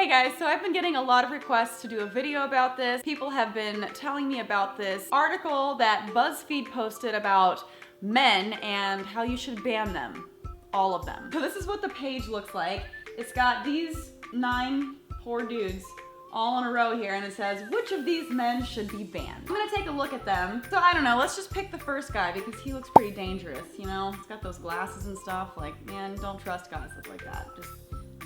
Hey guys, so I've been getting a lot of requests to do a video about this. People have been telling me about this article that BuzzFeed posted about men and how you should ban them. All of them. So this is what the page looks like. It's got these 9 poor dudes all in a row here, and it says, which of these men should be banned? I'm gonna take a look at them. So I don't know, let's just pick the first guy because he looks pretty dangerous, you know? He's got those glasses and stuff. Like, man, don't trust guys that look like that. Just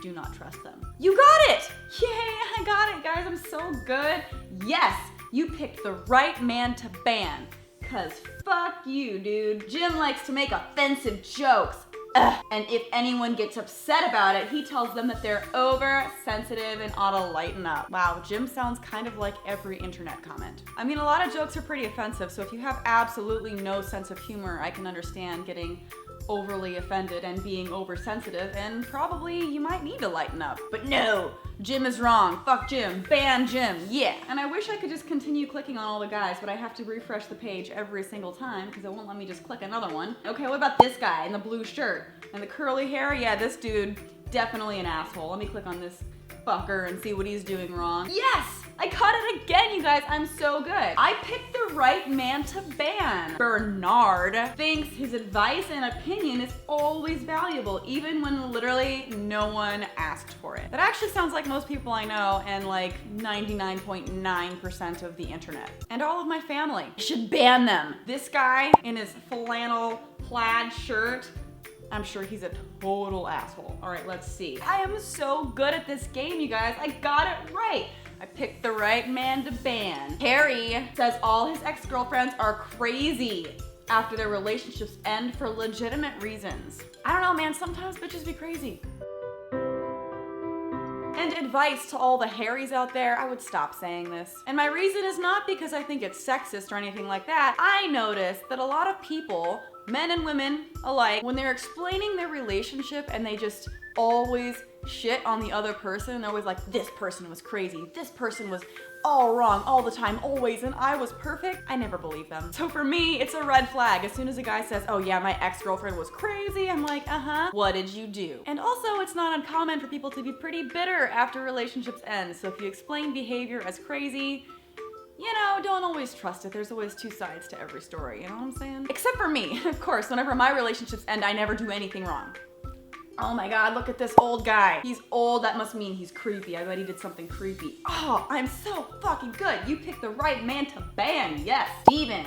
do not trust them. You got it! Yay, I got it, guys, I'm so good. Yes, you picked the right man to ban. Cause fuck you, dude. Jim likes to make offensive jokes. Ugh. And if anyone gets upset about it, he tells them that they're oversensitive and ought to lighten up. Wow, Jim sounds kind of like every internet comment. I mean, a lot of jokes are pretty offensive, so if you have absolutely no sense of humor, I can understand getting overly offended and being oversensitive, and probably you might need to lighten up. But no, Jim is wrong. Fuck Jim. Ban Jim. Yeah. And I wish I could just continue clicking on all the guys, but I have to refresh the page every single time because it won't let me just click another one. Okay, what about this guy in the blue shirt and the curly hair? Yeah, this dude, definitely an asshole. Let me click on this fucker and see what he's doing wrong. Yes! I caught it again, you guys. I'm so good. I picked the right man to ban. Bernard thinks his advice and opinion is always valuable, even when literally no one asked for it. That actually sounds like most people I know and like 99.9% of the internet. And all of my family. I should ban them. This guy in his flannel plaid shirt, I'm sure he's a total asshole. All right, let's see. I am so good at this game, you guys. I got it right. I picked the right man to ban. Harry says all his ex-girlfriends are crazy after their relationships end for legitimate reasons. I don't know, man, sometimes bitches be crazy. And advice to all the Harrys out there, I would stop saying this. And my reason is not because I think it's sexist or anything like that. I noticed that a lot of people, men and women alike, when they're explaining their relationship and they just always shit on the other person, they're always like, this person was crazy, this person was all wrong all the time, always, and I was perfect. I never believe them. So for me, it's a red flag. As soon as a guy says, oh yeah, my ex-girlfriend was crazy, I'm like, uh-huh, what did you do? And also, it's not uncommon for people to be pretty bitter after relationships end. So if you explain behavior as crazy, you know, don't always trust it. There's always 2 sides to every story, you know what I'm saying? Except for me, of course, whenever my relationships end, I never do anything wrong. Oh my God, look at this old guy. He's old, that must mean he's creepy. I bet he did something creepy. Oh, I'm so fucking good. You picked the right man to ban, yes. Steven,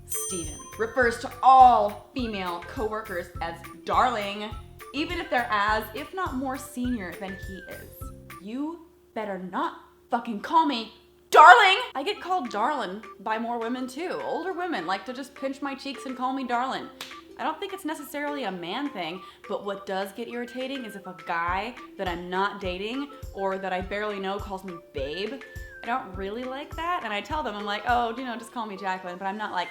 Steven refers to all female coworkers as darling, even if they're as, if not more senior than he is. You better not fucking call me darling. I get called darling by more women too. Older women like to just pinch my cheeks and call me darling. I don't think it's necessarily a man thing, but what does get irritating is if a guy that I'm not dating or that I barely know calls me babe. I don't really like that, and I tell them, I'm like, oh, you know, just call me Jacqueline, but I'm not like,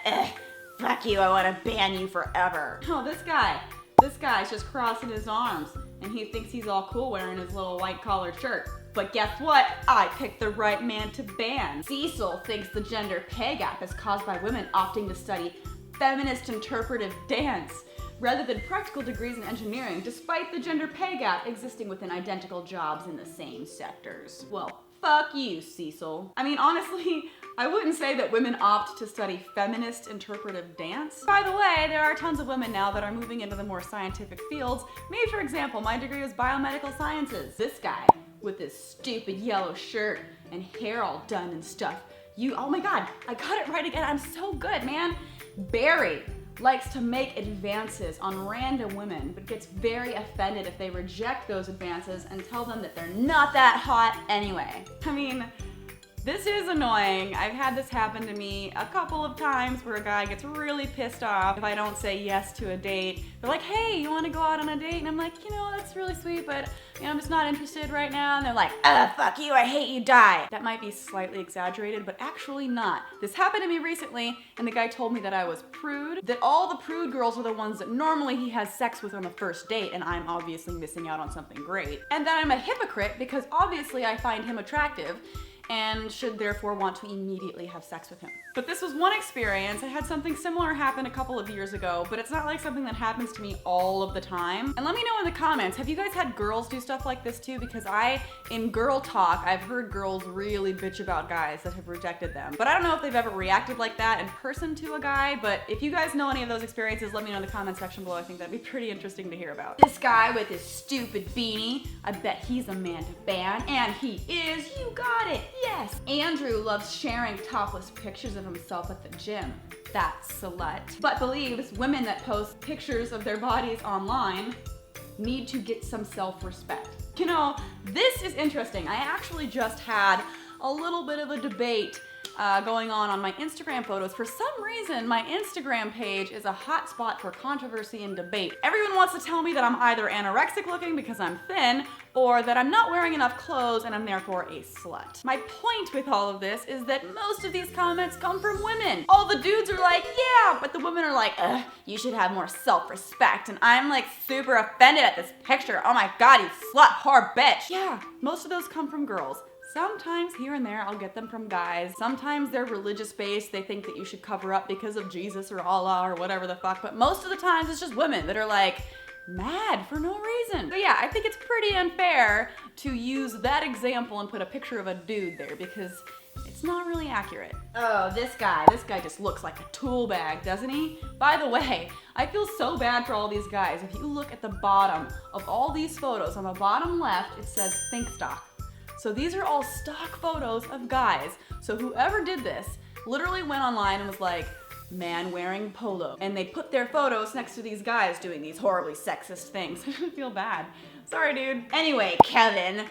fuck you, I wanna ban you forever. Oh, this guy's just crossing his arms, and he thinks he's all cool wearing his little white collared shirt. But guess what? I picked the right man to ban. Cecil thinks the gender pay gap is caused by women opting to study feminist interpretive dance rather than practical degrees in engineering, despite the gender pay gap existing within identical jobs in the same sectors. Well, fuck you, Cecil. I mean, honestly, I wouldn't say that women opt to study feminist interpretive dance. By the way, there are tons of women now that are moving into the more scientific fields. Me, for example, my degree was biomedical sciences. This guy with this stupid yellow shirt and hair all done and stuff. Oh my God, I got it right again. I'm so good, man. Barry likes to make advances on random women, but gets very offended if they reject those advances and tell them that they're not that hot anyway. I mean, this is annoying. I've had this happen to me a couple of times where a guy gets really pissed off if I don't say yes to a date. They're like, hey, you wanna go out on a date? And I'm like, you know, that's really sweet, but you know, I'm just not interested right now. And they're like, fuck you, I hate you, die. That might be slightly exaggerated, but actually not. This happened to me recently, and the guy told me that I was prude, that all the prude girls are the ones that normally he has sex with on the first date, and I'm obviously missing out on something great. And that I'm a hypocrite because obviously I find him attractive, and should therefore want to immediately have sex with him. But this was one experience. I had something similar happen a couple of years ago, but it's not like something that happens to me all of the time. And let me know in the comments, have you guys had girls do stuff like this too? Because in girl talk, I've heard girls really bitch about guys that have rejected them. But I don't know if they've ever reacted like that in person to a guy, but if you guys know any of those experiences, let me know in the comment section below. I think that'd be pretty interesting to hear about. This guy with his stupid beanie, I bet he's a man to ban, and he is, you got it, yes. Andrew loves sharing topless pictures of himself at the gym. That slut. But believes women that post pictures of their bodies online need to get some self-respect. You know, this is interesting. I actually just had a little bit of a debate going on my Instagram photos. For some reason, my Instagram page is a hot spot for controversy and debate. Everyone wants to tell me that I'm either anorexic looking because I'm thin, or that I'm not wearing enough clothes and I'm therefore a slut. My point with all of this is that most of these comments come from women. All the dudes are like, yeah, but the women are like, ugh, you should have more self-respect. And I'm like super offended at this picture. Oh my God, you slut, whore, bitch. Yeah, most of those come from girls. Sometimes here and there I'll get them from guys. Sometimes they're religious based. They think that you should cover up because of Jesus or Allah or whatever the fuck. But most of the times it's just women that are like mad for no reason. So yeah, I think it's pretty unfair to use that example and put a picture of a dude there because it's not really accurate. Oh, this guy just looks like a tool bag, doesn't he? By the way, I feel so bad for all these guys. If you look at the bottom of all these photos, on the bottom left, it says think stock. So these are all stock photos of guys. So whoever did this literally went online and was like, man wearing polo. And they put their photos next to these guys doing these horribly sexist things. I feel bad. Sorry, dude. Anyway, Kevin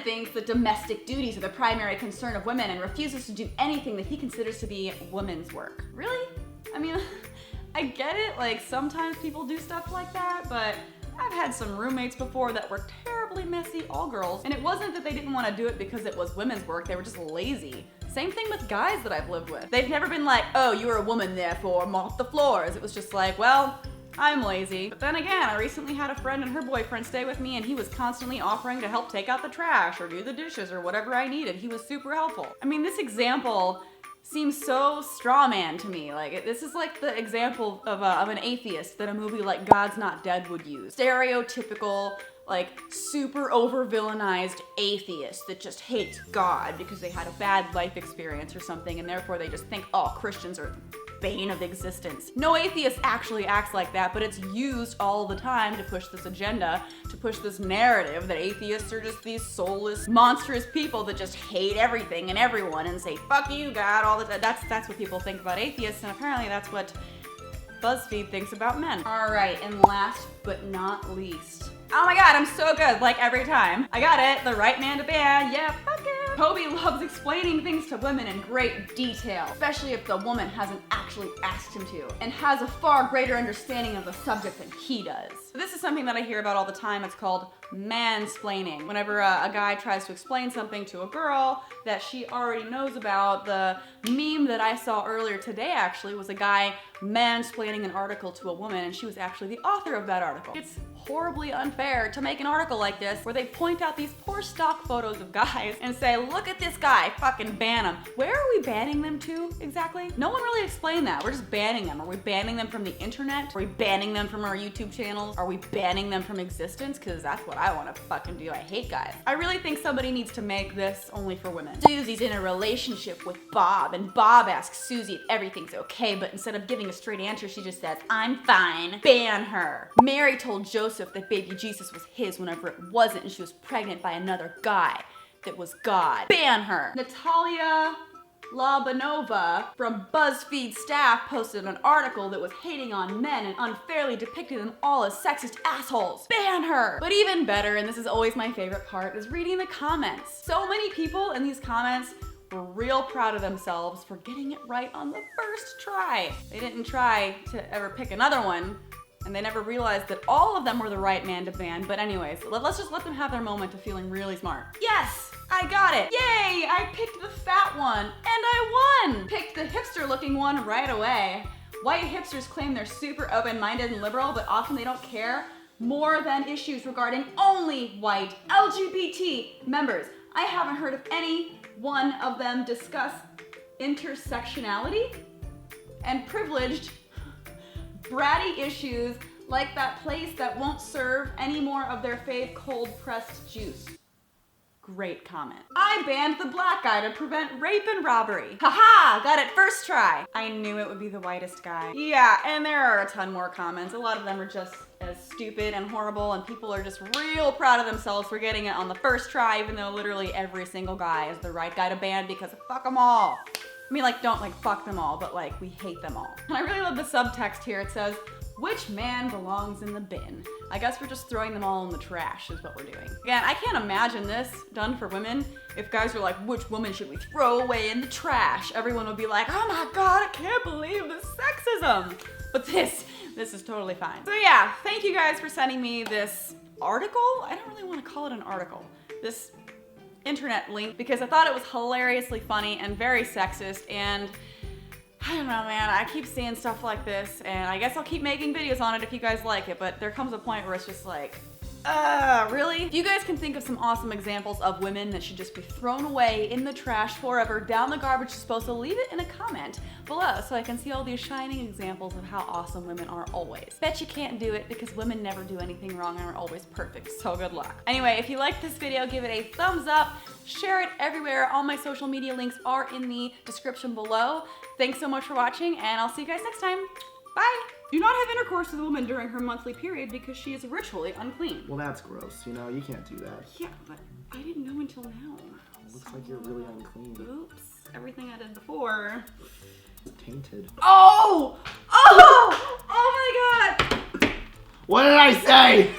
thinks that domestic duties are the primary concern of women and refuses to do anything that he considers to be women's work. Really? I mean, I get it, like sometimes people do stuff like that, but I've had some roommates before that were terribly messy, all girls, and it wasn't that they didn't want to do it because it was women's work, they were just lazy. Same thing with guys that I've lived with. They've never been like, oh, you're a woman therefore mop the floors. It was just like, well, I'm lazy. But then again, I recently had a friend and her boyfriend stay with me and he was constantly offering to help take out the trash or do the dishes or whatever I needed. He was super helpful. I mean, this example seems so straw man to me. Like, this is like the example of an atheist that a movie like God's Not Dead would use. Stereotypical, like super over villainized atheist that just hates God because they had a bad life experience or something and therefore they just think, oh, Christians are bane of existence. No atheist actually acts like that, but it's used all the time to push this agenda, to push this narrative that atheists are just these soulless, monstrous people that just hate everything and everyone and say, fuck you, God, all the time. That's what people think about atheists, and apparently that's what BuzzFeed thinks about men. All right, and last but not least. Oh my God, I'm so good, like every time. I got it, the right man to ban, yeah, fuck it. Kobe loves explaining things to women in great detail, especially if the woman hasn't actually asked him to, and has a far greater understanding of the subject than he does. So this is something that I hear about all the time. It's called mansplaining. Whenever a guy tries to explain something to a girl that she already knows about, the meme that I saw earlier today actually was a guy mansplaining an article to a woman, and she was actually the author of that article. It's horribly unfair to make an article like this where they point out these poor stock photos of guys and say, look at this guy, fucking ban him. Where are we banning them to exactly? No one really explained that. We're just banning them. Are we banning them from the internet? Are we banning them from our YouTube channels? Are we banning them from existence? Because that's what I want to fucking do. I hate guys. I really think somebody needs to make this only for women. Susie's in a relationship with Bob, and Bob asks Susie if everything's okay, but instead of giving a straight answer, she just says, I'm fine. Ban her. Mary told Joseph that baby Jesus was his whenever it wasn't, and she was pregnant by another guy that was God. Ban her. Natalia Labanova from BuzzFeed staff posted an article that was hating on men and unfairly depicted them all as sexist assholes. Ban her! But even better, and this is always my favorite part, is reading the comments. So many people in these comments were real proud of themselves for getting it right on the first try. They didn't try to ever pick another one, and they never realized that all of them were the right man to ban. But anyways, let's just let them have their moment of feeling really smart. Yes! I got it! Yay! I picked the fat one, and I won! Picked the hipster looking one right away. White hipsters claim they're super open-minded and liberal, but often they don't care more than issues regarding only white LGBT members. I haven't heard of any one of them discuss intersectionality and privileged, bratty issues like that place that won't serve any more of their fave cold-pressed juice. Great comment. I banned the black guy to prevent rape and robbery. Haha, got it first try. I knew it would be the whitest guy. Yeah, and there are a ton more comments. A lot of them are just as stupid and horrible, and people are just real proud of themselves for getting it on the first try, even though literally every single guy is the right guy to ban because fuck them all. I mean, like, don't like fuck them all, but like, we hate them all. And I really love the subtext here. It says, which man belongs in the bin? I guess we're just throwing them all in the trash is what we're doing. Again, I can't imagine this done for women. If guys were like, which woman should we throw away in the trash? Everyone would be like, oh my God, I can't believe this sexism. But this is totally fine. So yeah, thank you guys for sending me this article. I don't really want to call it an article. This internet link, because I thought it was hilariously funny and very sexist, and I don't know, man, I keep seeing stuff like this, and I guess I'll keep making videos on it if you guys like it, but there comes a point where it's just like, really? If you guys can think of some awesome examples of women that should just be thrown away in the trash forever, down the garbage disposal, leave it in a comment below so I can see all these shining examples of how awesome women are always. Bet you can't do it because women never do anything wrong and are always perfect, so good luck. Anyway, if you liked this video, give it a thumbs up, share it everywhere. All my social media links are in the description below. Thanks so much for watching, and I'll see you guys next time. Bye! Do not have intercourse with a woman during her monthly period because she is ritually unclean. Well, that's gross. You know, you can't do that. Yeah, but I didn't know until now. Looks like you're really unclean. Oops. Everything I did before. Tainted. Oh! Oh! Oh my God! What did I say?